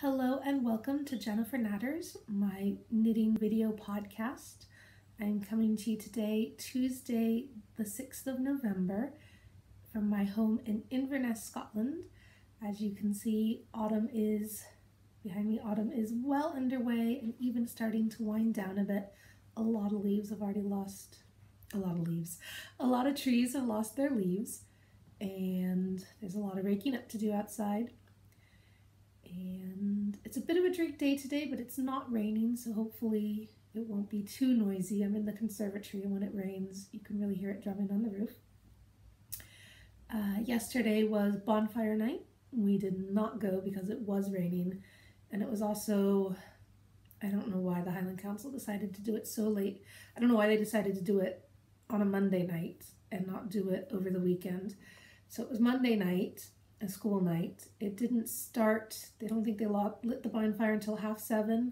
Hello and welcome to Jennifer Knatters, my knitting video podcast. I'm coming to you today, Tuesday, the 6th of November, from my home in Inverness, Scotland. As you can see, autumn is behind me. Autumn is well underway and even starting to wind down a bit. A lot of leaves have already lost, a lot of trees have lost their leaves, and there's a lot of raking up to do outside. And it's a bit of a drink day today, but it's not raining, so hopefully it won't be too noisy. I'm in the conservatory, and when it rains, you can really hear it drumming on the roof. Yesterday was bonfire night. We did not go because it was raining, and it was also, I don't know why the Highland Council decided to do it so late. I don't know why they decided to do it on a Monday night and not do it over the weekend. So it was Monday night, a school night. It didn't start, I don't think they lit the bonfire until 7:30,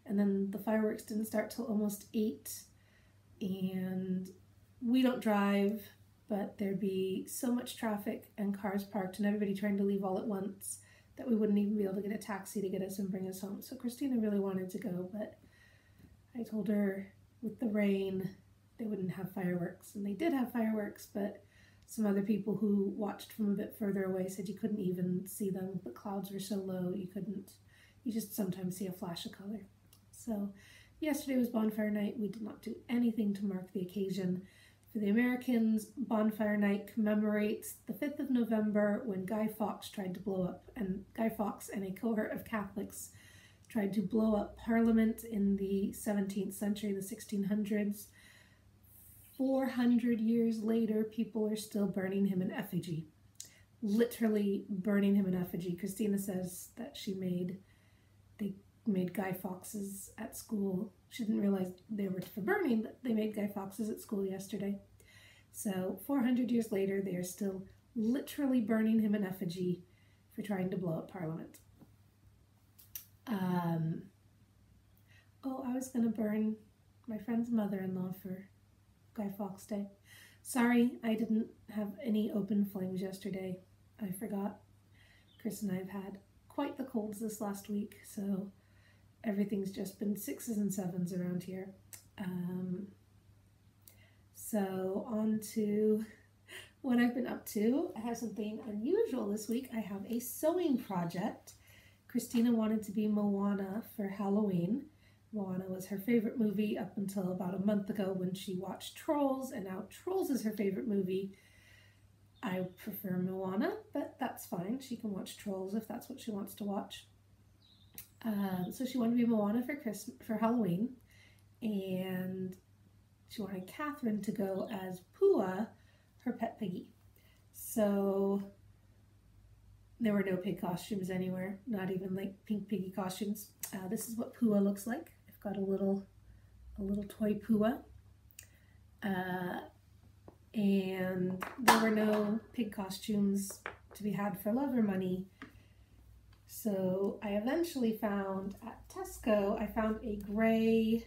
and then the fireworks didn't start till almost 8. And we don't drive, but there'd be so much traffic and cars parked and everybody trying to leave all at once that we wouldn't even be able to get a taxi to get us and bring us home. So Christina really wanted to go, but I told her with the rain they wouldn't have fireworks, and they did have fireworks, but some other people who watched from a bit further away said you couldn't even see them. The clouds were so low you just sometimes see a flash of color. So yesterday was bonfire night. We did not do anything to mark the occasion. For the Americans, bonfire night commemorates the 5th of November when Guy Fawkes and a cohort of Catholics tried to blow up Parliament in the 17th century, the 1600s. 400 years later, people are still burning him in effigy. Literally burning him in effigy. Christina says that they made Guy Fawkes at school. She didn't realize they were for burning, but they made Guy Fawkes at school yesterday. So 400 years later, they are still literally burning him in effigy for trying to blow up Parliament. I was going to burn my friend's mother-in-law for Guy Fawkes Day. Sorry, I didn't have any open flames yesterday. I forgot. Chris and I have had quite the colds this last week, so everything's just been 6s and 7s around here. So on to what I've been up to. I have something unusual this week. I have a sewing project. Christina wanted to be Moana for Halloween. Moana was her favorite movie up until about a month ago when she watched Trolls, and now Trolls is her favorite movie. I prefer Moana, but that's fine. She can watch Trolls if that's what she wants to watch. So she wanted to be Moana for Halloween, and she wanted Catherine to go as Pua, her pet piggy. So there were no pig costumes anywhere, not even like pink piggy costumes. This is what Pua looks like. I've got a little toy Pua. And there were no pig costumes to be had for love or money. So I eventually found at Tesco, I found a gray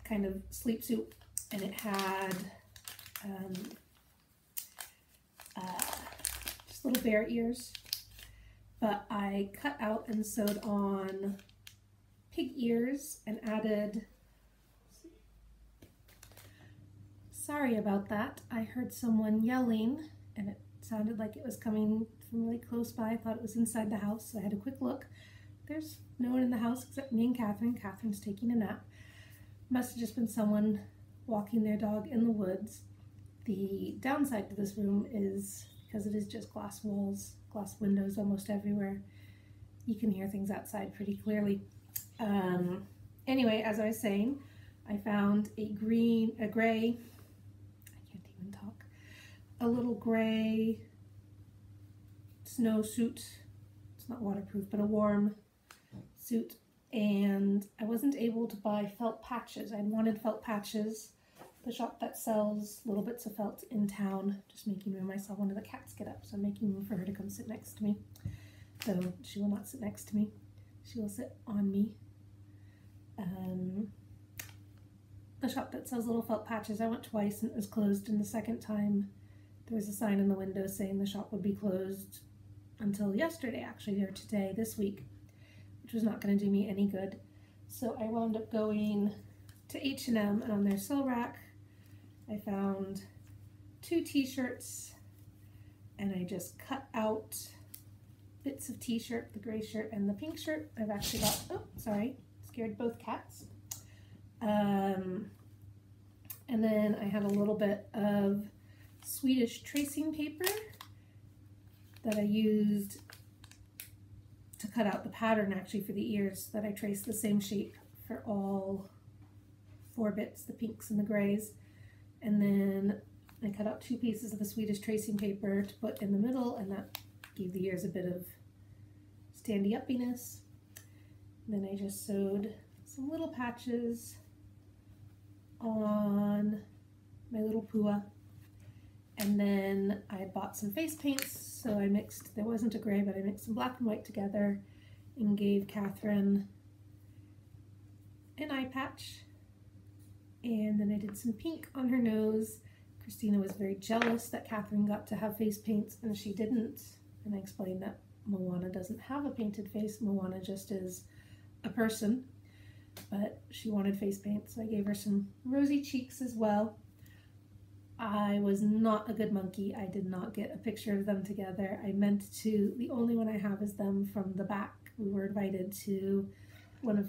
kind of sleep suit, and it had just little bear ears. But I cut out and sewed on pig ears and added, sorry about that, I heard someone yelling and it sounded like it was coming from really close by. I thought it was inside the house, so I had a quick look. There's no one in the house except me and Catherine. Catherine's taking a nap. Must have just been someone walking their dog in the woods. The downside to this room is, because it is just glass walls, glass windows almost everywhere, you can hear things outside pretty clearly. Anyway, as I was saying, I found a gray, I can't even talk, a little gray snow suit. It's not waterproof, but a warm suit. And I wasn't able to buy felt patches. I wanted felt patches. The shop that sells little bits of felt in town, just making room. I saw one of the cats get up, so I'm making room for her to come sit next to me. Though she will not sit next to me. She will sit on me. The shop that sells little felt patches, I went twice and it was closed, and the second time there was a sign in the window saying the shop would be closed until yesterday, actually, or today, this week, which was not going to do me any good. So I wound up going to H&M, and on their sale rack, I found 2 t-shirts, and I just cut out bits of t-shirt, the gray shirt and the pink shirt. I've actually got, oh, sorry, scared both cats. And then I had a little bit of Swedish tracing paper that I used to cut out the pattern actually for the ears, that I traced the same shape for all 4 bits, the pinks and the grays. And then I cut out 2 pieces of the Swedish tracing paper to put in the middle, and that gave the ears a bit of standy uppiness. And then I just sewed some little patches on my little pua. And then I bought some face paints, so I mixed, there wasn't a gray, but I mixed some black and white together and gave Catherine an eye patch. And then I did some pink on her nose. Christina was very jealous that Catherine got to have face paints and she didn't. And I explained that Moana doesn't have a painted face. Moana just is a person, but she wanted face paint, so I gave her some rosy cheeks as well. I was not a good monkey. I did not get a picture of them together. I meant to. The only one I have is them from the back. We were invited to one of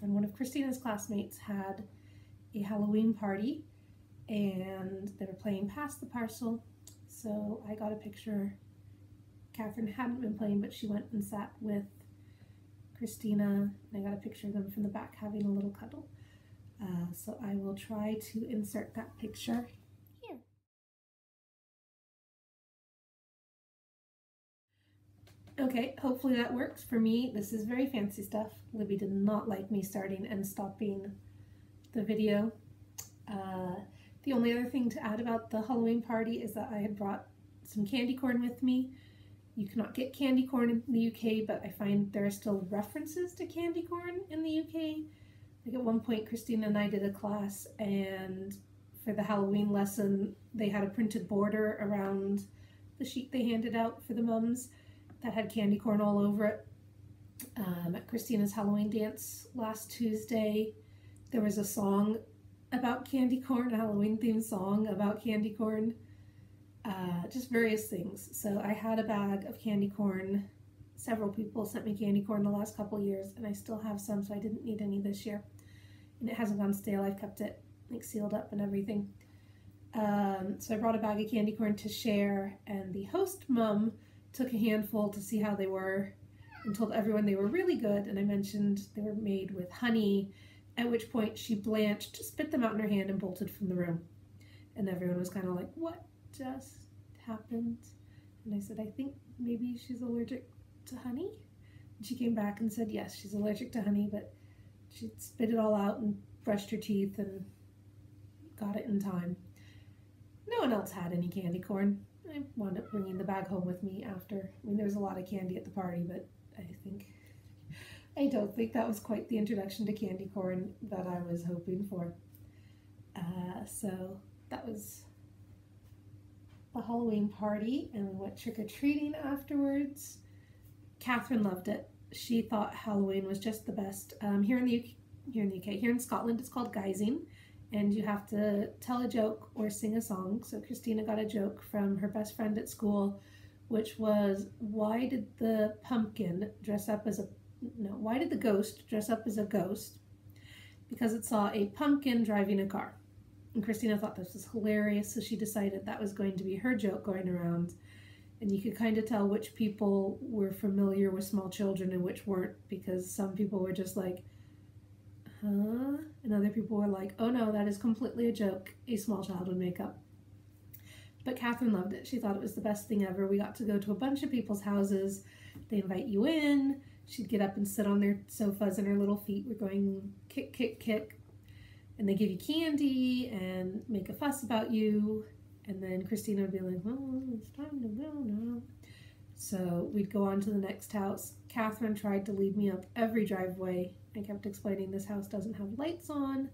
one of Christina's classmates had a Halloween party, and they were playing Pass the Parcel, so I got a picture. Catherine hadn't been playing, but she went and sat with Christina, and I got a picture of them from the back having a little cuddle. So I will try to insert that picture here. Okay, hopefully that works. For me, this is very fancy stuff. Libby did not like me starting and stopping the video. The only other thing to add about the Halloween party is that I had brought some candy corn with me. You cannot get candy corn in the UK, but I find there are still references to candy corn in the UK. Like at one point, Christina and I did a class, and for the Halloween lesson, they had a printed border around the sheet they handed out for the mums that had candy corn all over it. At Christina's Halloween dance last Tuesday, there was a song about candy corn, a Halloween themed song about candy corn, just various things. So I had a bag of candy corn. Several people sent me candy corn the last couple years, and I still have some, so I didn't need any this year. And it hasn't gone stale. I've kept it like sealed up and everything. So I brought a bag of candy corn to share, and the host mum took a handful to see how they were and told everyone they were really good. And I mentioned they were made with honey, at which point she blanched, spit them out in her hand, and bolted from the room. And everyone was kind of like, what just happened? And I said, I think maybe she's allergic to honey. And she came back and said, yes, she's allergic to honey, but she spit it all out and brushed her teeth and got it in time. No one else had any candy corn. I wound up bringing the bag home with me after. I mean, there was a lot of candy at the party, but I don't think that was quite the introduction to candy corn that I was hoping for. So that was the Halloween party, and we went trick-or-treating afterwards. Catherine loved it. She thought Halloween was just the best. Here in Scotland, it's called guising, and you have to tell a joke or sing a song. So Christina got a joke from her best friend at school, which was, why did the ghost dress up as a ghost? Because it saw a pumpkin driving a car. And Christina thought this was hilarious, so she decided that was going to be her joke going around. And you could kind of tell which people were familiar with small children and which weren't, because some people were just like, huh? And other people were like, oh no, that is completely a joke a small child would make up. But Catherine loved it. She thought it was the best thing ever. We got to go to a bunch of people's houses. They invite you in. She'd get up and sit on their sofas, and her little feet were going kick, kick, kick. And they give you candy and make a fuss about you. And then Christina would be like, well, it's time to go now. So we'd go on to the next house. Catherine tried to lead me up every driveway. I kept explaining this house doesn't have lights on.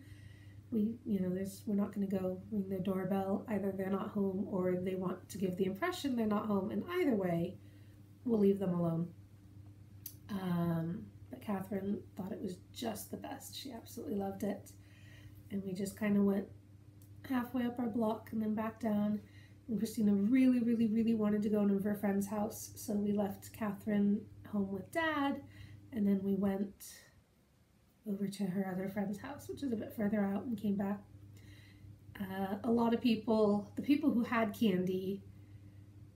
we're not going to go ring their doorbell. Either they're not home or they want to give the impression they're not home, and either way, we'll leave them alone. But Catherine thought it was just the best. She absolutely loved it. And we just kind of went halfway up our block and then back down. And Christina really, really, really wanted to go to her friend's house. So we left Catherine home with Dad, and then we went over to her other friend's house, which is a bit further out, and came back. A lot of people, the people who had candy,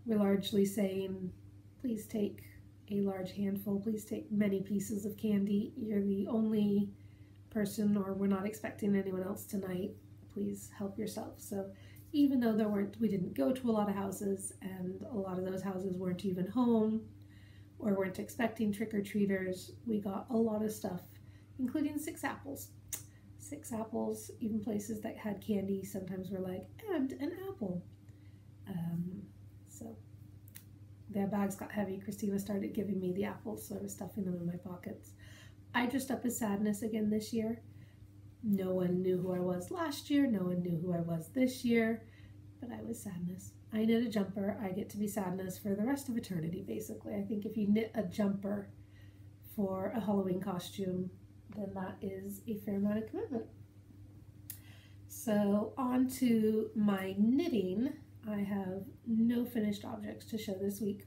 were largely saying, please take a large handful, please take many pieces of candy. You're the only person, or we're not expecting anyone else tonight. Please help yourself. So even though we didn't go to a lot of houses, and a lot of those houses weren't even home or weren't expecting trick-or-treaters, we got a lot of stuff, including 6 apples. 6 apples, even places that had candy sometimes were like, and an apple. So their bags got heavy. Christina started giving me the apples, so I was stuffing them in my pockets. I dressed up as Sadness again this year. No one knew who I was last year. No one knew who I was this year, but I was Sadness. I knit a jumper. I get to be Sadness for the rest of eternity, basically. I think if you knit a jumper for a Halloween costume, then that is a fair amount of commitment. So on to my knitting. I have no finished objects to show this week.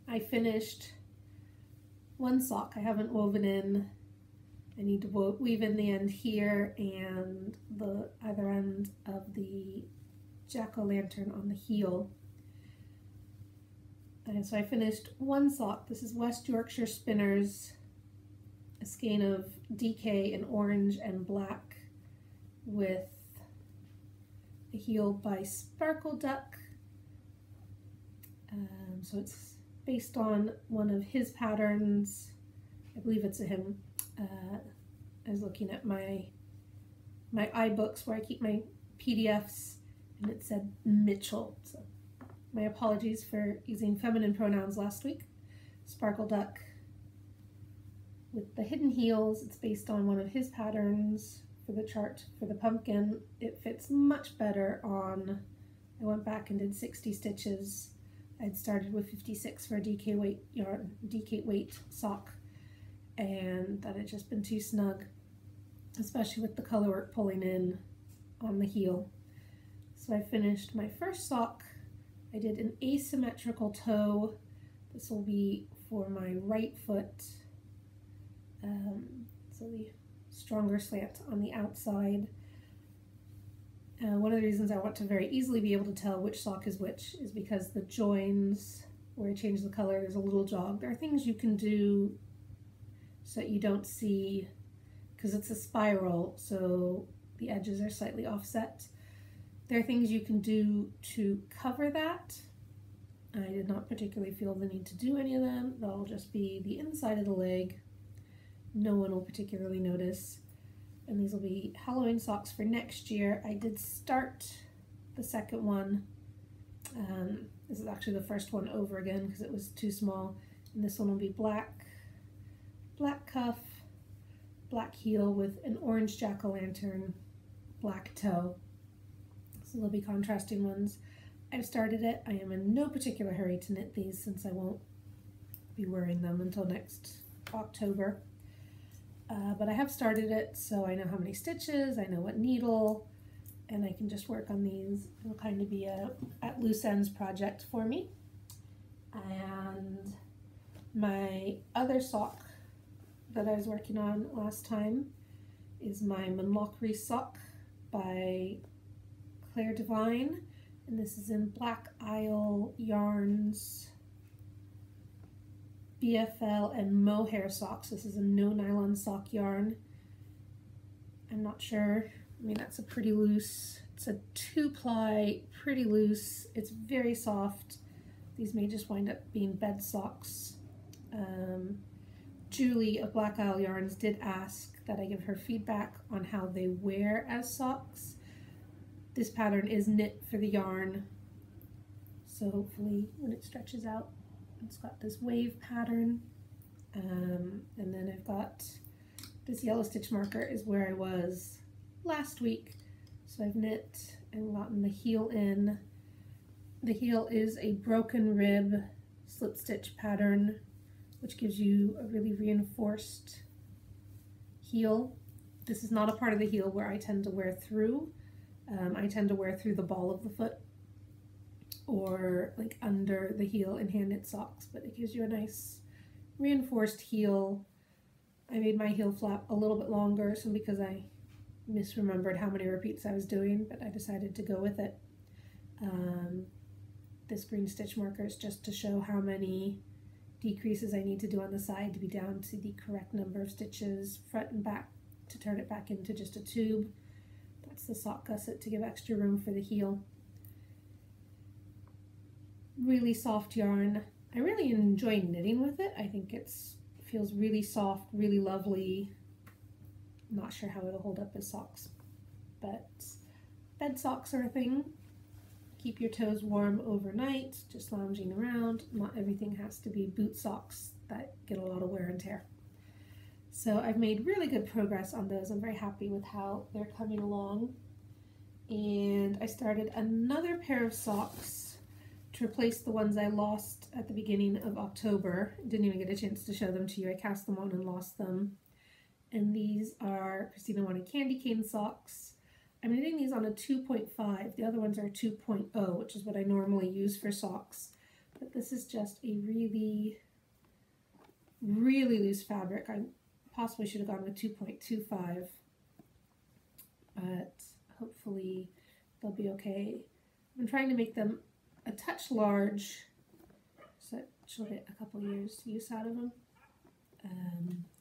I finished one sock I haven't woven in. I need to weave in the end here and the other end of the jack-o'-lantern on the heel. And so I finished one sock. This is West Yorkshire Spinners, a skein of DK in orange and black with a heel by Sparkle Duck. So it's based on one of his patterns. I believe it's a him. I was looking at my iBooks where I keep my PDFs, and it said Mitchell. So my apologies for using feminine pronouns last week. Sparkle Duck with the hidden heels. It's based on one of his patterns for the chart for the pumpkin. It fits much better on, I went back and did 60 stitches. I'd started with 56 for a DK weight yarn, DK weight sock, and that had just been too snug, especially with the color work pulling in on the heel. So I finished my first sock. I did an asymmetrical toe. This will be for my right foot. So the stronger slant on the outside. One of the reasons I want to very easily be able to tell which sock is which is because the joins, where I change the color, there's a little jog. There are things you can do so that you don't see, because it's a spiral, so the edges are slightly offset. There are things you can do to cover that. I did not particularly feel the need to do any of them. That'll just be the inside of the leg. No one will particularly notice. And these will be Halloween socks for next year. I did start the second one. This is actually the first one over again because it was too small. And this one will be black cuff, black heel with an orange jack-o'-lantern, black toe. So they'll be contrasting ones. I've started it. I am in no particular hurry to knit these since I won't be wearing them until next October. But I have started it, so I know how many stitches, I know what needle, and I can just work on these. It'll kind of be a at loose ends project for me. And my other sock that I was working on last time is my Monlockry sock by Claire Devine, and this is in Black Isle Yarns BFL and mohair socks. This is a no nylon sock yarn. I'm not sure. I mean, that's a pretty loose, it's a 2-ply, pretty loose. It's very soft. These may just wind up being bed socks. Julie of Black Isle Yarns did ask that I give her feedback on how they wear as socks. This pattern is knit for the yarn, so hopefully when it stretches out, it's got this wave pattern, and then I've got This yellow stitch marker is where I was last week. So I've knit and gotten the heel in. The heel is a broken rib slip stitch pattern, which gives you a really reinforced heel. This is not a part of the heel where I tend to wear through. I tend to wear through the ball of the foot or like under the heel in hand knit socks, but it gives you a nice reinforced heel. I made my heel flap a little bit longer, so because I misremembered how many repeats I was doing, but I decided to go with it. This green stitch marker is just to show how many decreases I need to do on the side to be down to the correct number of stitches front and back to turn it back into just a tube. That's the sock gusset to give extra room for the heel. Really soft yarn. I really enjoy knitting with it. I think it feels really soft, really lovely. I'm not sure how it'll hold up as socks, but bed socks are a thing. Keep your toes warm overnight, just lounging around. Not everything has to be boot socks that get a lot of wear and tear. So I've made really good progress on those. I'm very happy with how they're coming along. And I started another pair of socks to replace the ones I lost at the beginning of October. Didn't even get a chance to show them to you. I cast them on and lost them. And these are Christina wanted candy cane socks. I'm knitting these on a 2.5. The other ones are 2.0, which is what I normally use for socks. But this is just a really, really loose fabric. I possibly should have gone with 2.25, but hopefully they'll be okay. I'm trying to make them a touch large, so she'll get a couple years use out of them,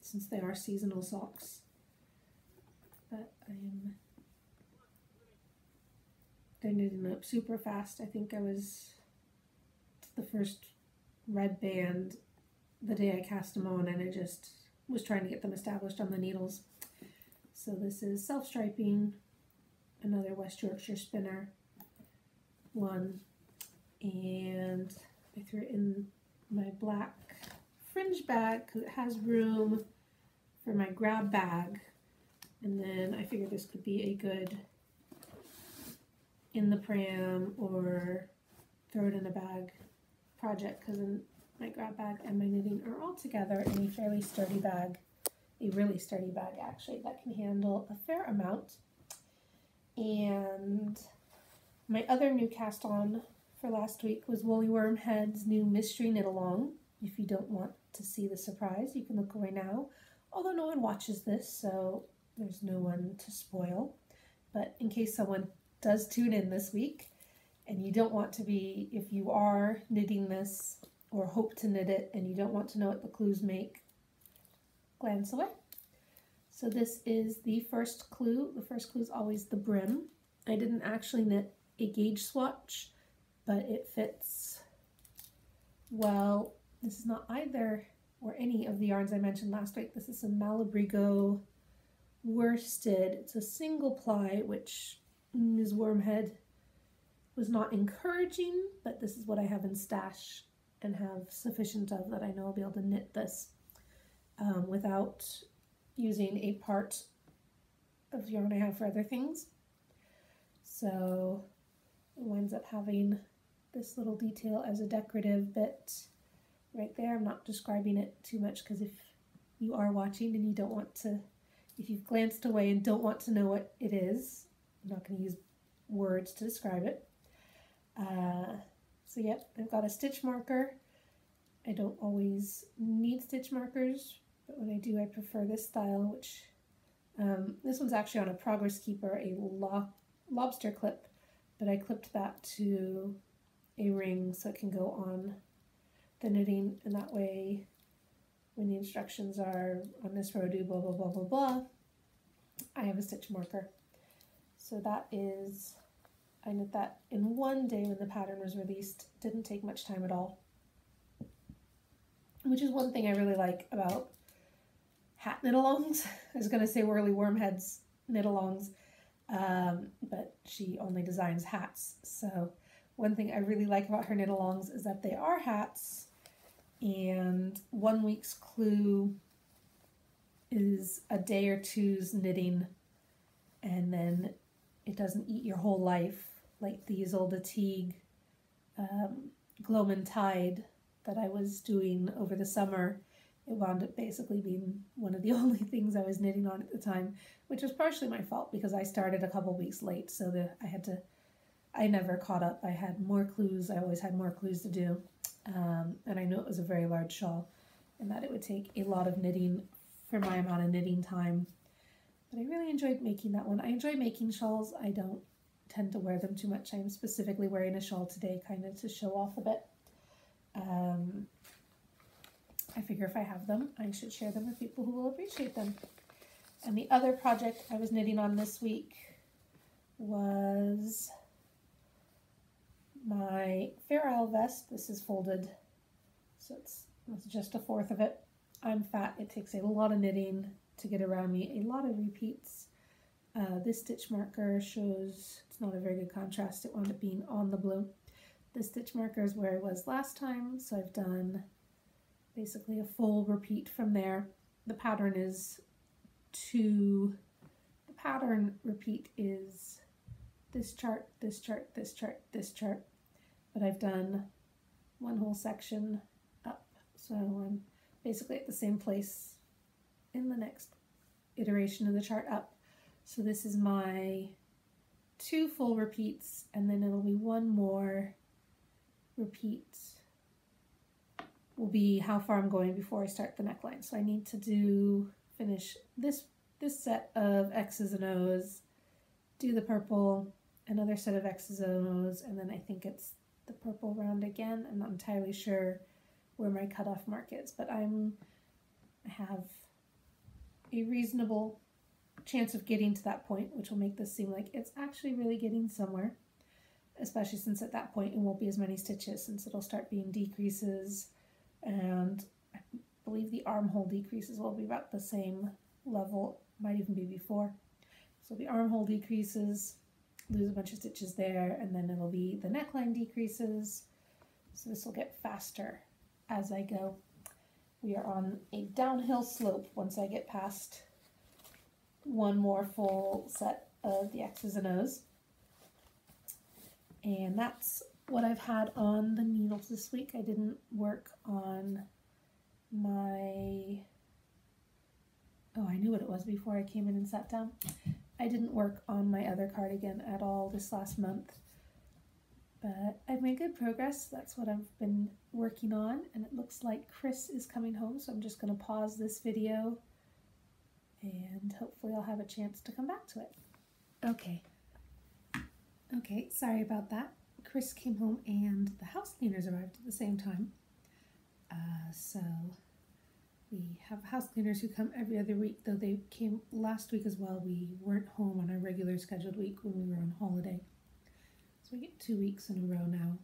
since they are seasonal socks. But they're knitting up super fast. I think I was the first red band the day I cast them on, and I just was trying to get them established on the needles. So this is self-striping, another West Yorkshire spinner one, and I threw it in my black fringe bag because it has room for my grab bag, and then I figured this could be a good in the pram or throw it in a bag project, because my grab bag and my knitting are all together in a fairly sturdy bag, a really sturdy bag actually, that can handle a fair amount. And my other new cast on for last week was Woolly Worm Head's new mystery knit along. If you don't want to see the surprise, you can look away now, although no one watches this, so there's no one to spoil. But in case someone does tune in this week and you don't want to be, if you are knitting this or hope to knit it and you don't want to know what the clues make, glance away. So this is the first clue. The first clue is always the brim. I didn't actually knit a gauge swatch, but it fits well. This is not either or any of the yarns I mentioned last week. This is some Malabrigo worsted. It's a single ply, which Ms. Wormhead was not encouraging, but this is what I have in stash and have sufficient of that I know I'll be able to knit this without using a part of the yarn I have for other things. So it winds up having this little detail as a decorative bit right there. I'm not describing it too much because if you are watching and you don't want to, if you've glanced away and don't want to know what it is, I'm not going to use words to describe it. So yep, I've got a stitch marker. I don't always need stitch markers, but when I do, I prefer this style, which this one's actually on a Progress Keeper, a lobster clip, but I clipped that to a ring so it can go on the knitting, and that way when the instructions are on this row do blah blah blah blah blah, I have a stitch marker. So that is, I knit that in one day when the pattern was released. Didn't take much time at all, which is one thing I really like about hat knit-alongs. I was going to say Whirly Wormhead's knit-alongs, but she only designs hats. So one thing I really like about her knit-alongs is that they are hats, and 1 week's clue is a day or two's knitting, and then it doesn't eat your whole life like the Isolde Teague Gloam and Tide that I was doing over the summer. It wound up basically being one of the only things I was knitting on at the time, which was partially my fault because I started a couple weeks late, so I never caught up. I had more clues. I always had more clues to do, and I knew it was a very large shawl and that it would take a lot of knitting for my amount of knitting time. But I really enjoyed making that one. I enjoy making shawls. I don't tend to wear them too much. I'm specifically wearing a shawl today kind of to show off a bit. I figure if I have them, I should share them with people who will appreciate them. And the other project I was knitting on this week was my Fair Isle vest. This is folded, so it's just a fourth of it. I'm fat. It takes a lot of knitting to get around me, a lot of repeats. This stitch marker shows it's not a very good contrast. It wound up being on the blue. This stitch marker is where I was last time, so I've done basically a full repeat from there. The pattern repeat is this chart, this chart, this chart, this chart, but I've done one whole section up, so I'm basically at the same place in the next iteration of the chart up. So this is my 2 full repeats, and then it'll be one more repeat will be how far I'm going before I start the neckline. So I need to finish this set of X's and O's, do the purple, another set of X's and O's, and then I think it's the purple round again. I'm not entirely sure where my cutoff mark is, but I have a reasonable chance of getting to that point, which will make this seem like it's actually really getting somewhere, especially since at that point it won't be as many stitches, since it'll start being decreases, and I believe the armhole decreases will be about the same level, might even be before. So the armhole decreases, lose a bunch of stitches there, and then it'll be the neckline decreases, so this will get faster as I go. We are on a downhill slope once I get past one more full set of the X's and O's. And that's what I've had on the needles this week. I didn't work on my... Oh, I knew what it was before I came in and sat down. I didn't work on my other cardigan at all this last month, but I've made good progress. That's what I've been working on, and it looks like Chris is coming home, so I'm just going to pause this video and hopefully I'll have a chance to come back to it. Okay, sorry about that. Chris came home and the house cleaners arrived at the same time. So we have house cleaners who come every other week, though they came last week as well. We weren't home on our regular scheduled week when we were on holiday. So we get 2 weeks in a row now.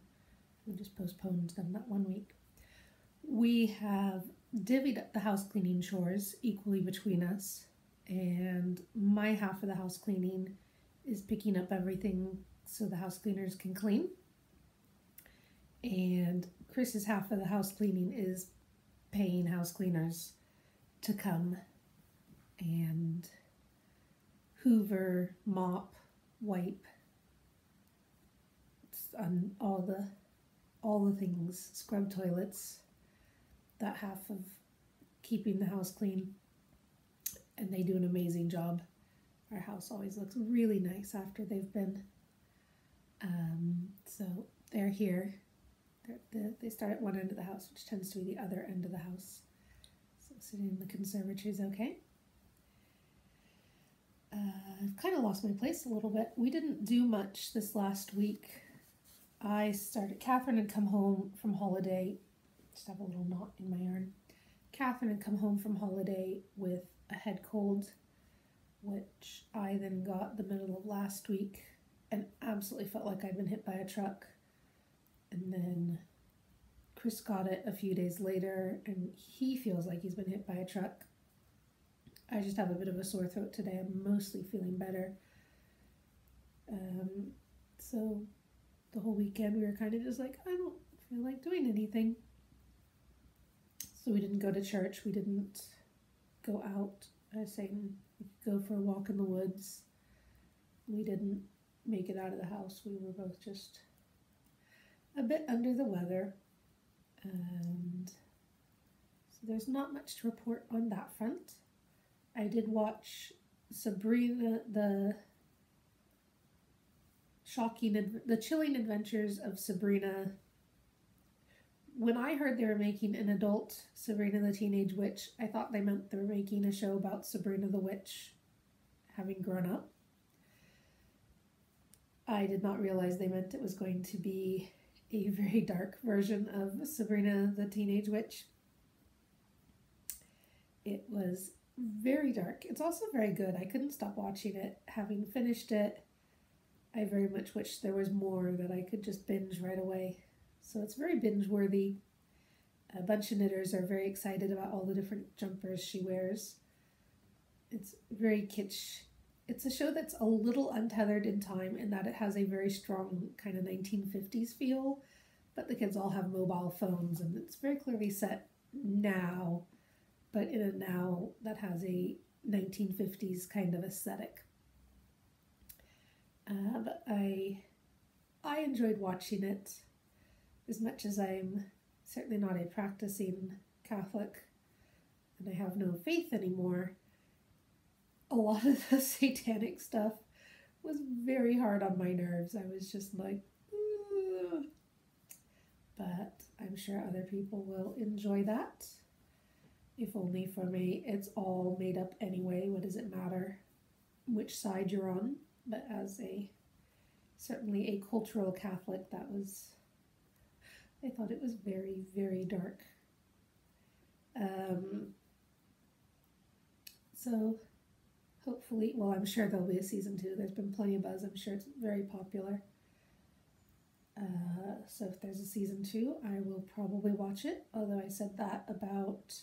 We just postponed them that 1 week. We have divvied up the house cleaning chores equally between us, and my half of the house cleaning is picking up everything so the house cleaners can clean, and Chris's half of the house cleaning is paying house cleaners to come and hoover, mop, wipe, all the things, scrub toilets, that half of keeping the house clean, and they do an amazing job. Our house always looks really nice after they've been. So they're here. They start at one end of the house, which tends to be the other end of the house. So sitting in the conservatory is okay. I've kind of lost my place a little bit. We didn't do much this last week. Catherine had come home from holiday. Just have a little knot in my yarn. Catherine had come home from holiday with a head cold, which I then got the middle of last week and absolutely felt like I'd been hit by a truck. And then Chris got it a few days later and he feels like he's been hit by a truck. I just have a bit of a sore throat today. I'm mostly feeling better. So the whole weekend we were kind of just like, I don't feel like doing anything. So we didn't go to church. We didn't go out I was saying we could go for a walk in the woods. We didn't make it out of the house. We were both just a bit under the weather. And so there's not much to report on that front. I did watch Sabrina, the chilling adventures of Sabrina. When I heard they were making an adult Sabrina the Teenage Witch, I thought they meant they were making a show about Sabrina the Witch having grown up. I did not realize they meant it was going to be a very dark version of Sabrina the Teenage Witch. It was very dark. It's also very good. I couldn't stop watching it. Having finished it, I very much wish there was more that I could just binge right away. So it's very binge-worthy. A bunch of knitters are very excited about all the different jumpers she wears. It's very kitsch. It's a show that's a little untethered in time in that it has a very strong kind of 1950s feel, but the kids all have mobile phones, and it's very clearly set now, but in a now that has a 1950s kind of aesthetic. But I enjoyed watching it. As much as I'm certainly not a practicing Catholic and I have no faith anymore, a lot of the satanic stuff was very hard on my nerves. I was just like, ugh. But I'm sure other people will enjoy that. If only for me, it's all made up anyway. What does it matter which side you're on? But as certainly a cultural Catholic, I thought it was very, very dark. So hopefully, well, I'm sure there'll be a season 2. There's been plenty of buzz. I'm sure it's very popular. So if there's a season 2, I will probably watch it. Although I said that about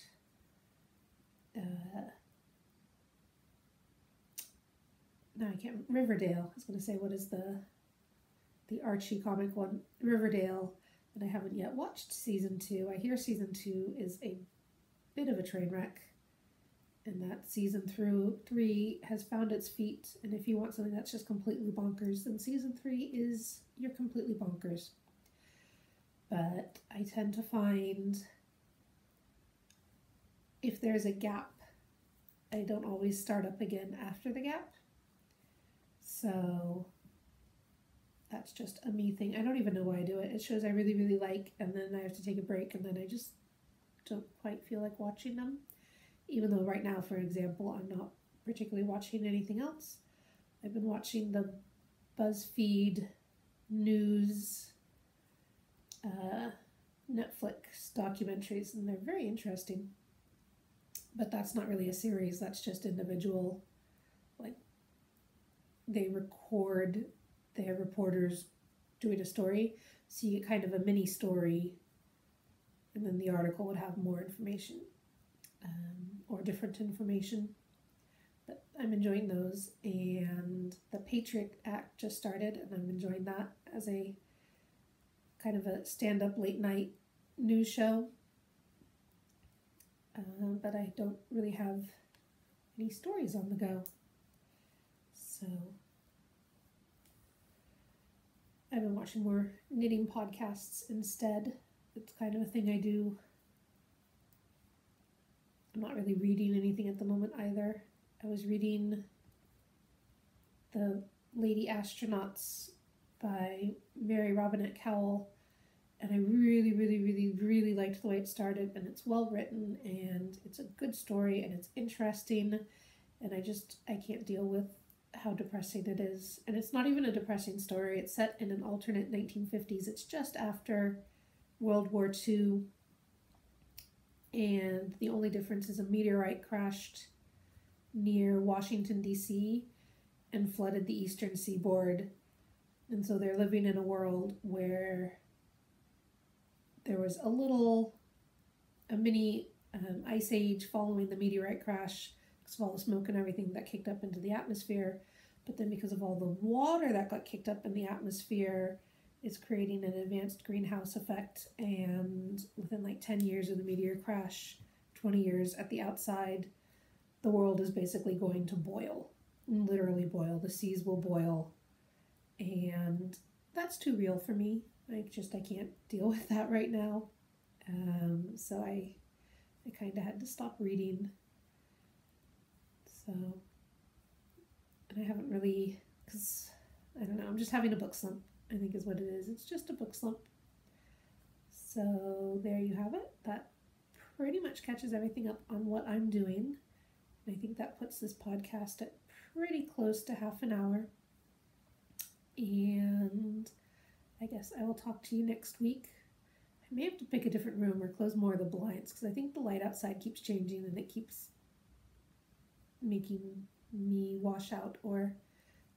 no, I can't. Riverdale. I was going to say, what is the Archie comic one? Riverdale. But I haven't yet watched season 2. I hear season 2 is a bit of a train wreck, and that season 3 has found its feet, and if you want something that's just completely bonkers, then season 3 is you're completely bonkers. But I tend to find if there's a gap, I don't always start up again after the gap. So that's just a me thing. I don't even know why I do it. It shows I really, really like, and then I have to take a break, and then I just don't quite feel like watching them. Even though right now, for example, I'm not particularly watching anything else. I've been watching the BuzzFeed news, Netflix documentaries, and they're very interesting. But that's not really a series. That's just individual, like, they have reporters doing a story, so you get kind of a mini story, and then the article would have more information, or different information. But I'm enjoying those, and the Patriot Act just started, and I'm enjoying that as a kind of a stand-up late night news show. But I don't really have any stories on the go. So I've been watching more knitting podcasts instead. It's kind of a thing I do. I'm not really reading anything at the moment either. I was reading The Lady Astronauts by Mary Robinette Kowal, and I really, really, really, really liked the way it started, and it's well written, and it's a good story, and it's interesting, and I can't deal with how depressing it is. And it's not even a depressing story. It's set in an alternate 1950s. It's just after World War II, and the only difference is a meteorite crashed near Washington, D.C., and flooded the eastern seaboard. And so they're living in a world where there was a mini ice age following the meteorite crash because of all the smoke and everything that kicked up into the atmosphere. But then because of all the water that got kicked up in the atmosphere, it's creating an advanced greenhouse effect. And within like 10 years of the meteor crash, 20 years at the outside, the world is basically going to boil, literally boil. The seas will boil, and that's too real for me. I can't deal with that right now. So I kind of had to stop reading. So, and I haven't really, because I don't know, I'm just having a book slump, I think is what it is. It's just a book slump. So there you have it. That pretty much catches everything up on what I'm doing. I think that puts this podcast at pretty close to half an hour. And I guess I will talk to you next week. I may have to pick a different room or close more of the blinds because I think the light outside keeps changing and it keeps making me wash out or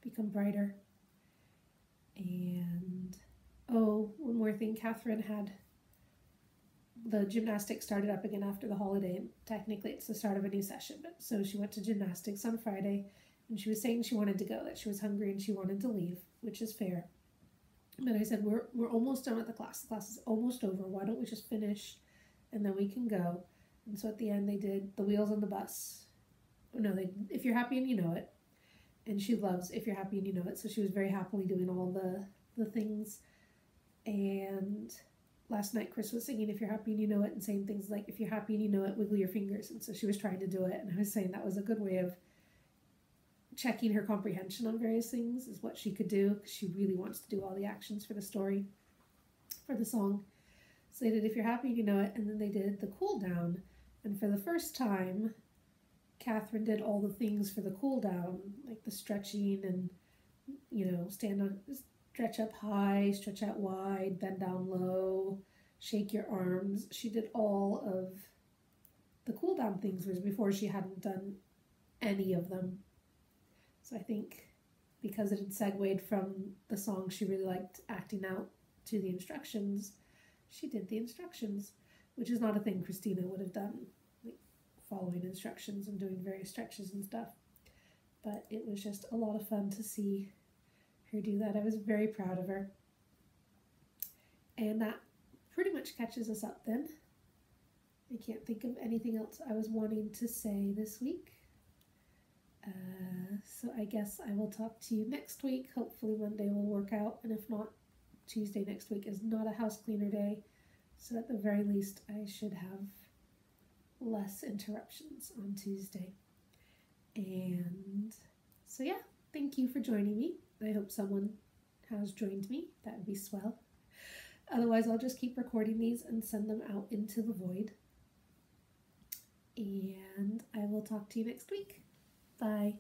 become brighter. And oh, one more thing, Catherine had the gymnastics started up again after the holiday. Technically it's the start of a new session, but so she went to gymnastics on Friday and she was saying she wanted to go, that she was hungry and she wanted to leave, which is fair. But I said, we're almost done with the class. The class is almost over. Why don't we just finish and then we can go? And so at the end they did the wheels on the bus. No, if you're happy and you know it. And she loves if you're happy and you know it. So she was very happily doing all the things. And last night Chris was singing if you're happy and you know it and saying things like if you're happy and you know it, wiggle your fingers. And so she was trying to do it. And I was saying that was a good way of checking her comprehension on various things is what she could do, because she really wants to do all the actions for the story, for the song. So they did if you're happy and you know it, and then they did the cool down. And for the first time, Catherine did all the things for the cool down, like the stretching and, stretch up high, stretch out wide, bend down low, shake your arms. She did all of the cool down things, whereas before she hadn't done any of them. So I think because it had segued from the song, she really liked acting out to the instructions. She did the instructions, which is not a thing Christina would have done, like following instructions and doing various stretches and stuff. But it was just a lot of fun to see her do that. I was very proud of her. And that pretty much catches us up then. I can't think of anything else I was wanting to say this week. So I guess I will talk to you next week. Hopefully Monday will work out, and if not, Tuesday next week is not a house cleaner day, so at the very least I should have less interruptions on Tuesday. And so yeah, thank you for joining me. I hope someone has joined me. That would be swell. Otherwise I'll just keep recording these and send them out into the void. And I will talk to you next week. Bye.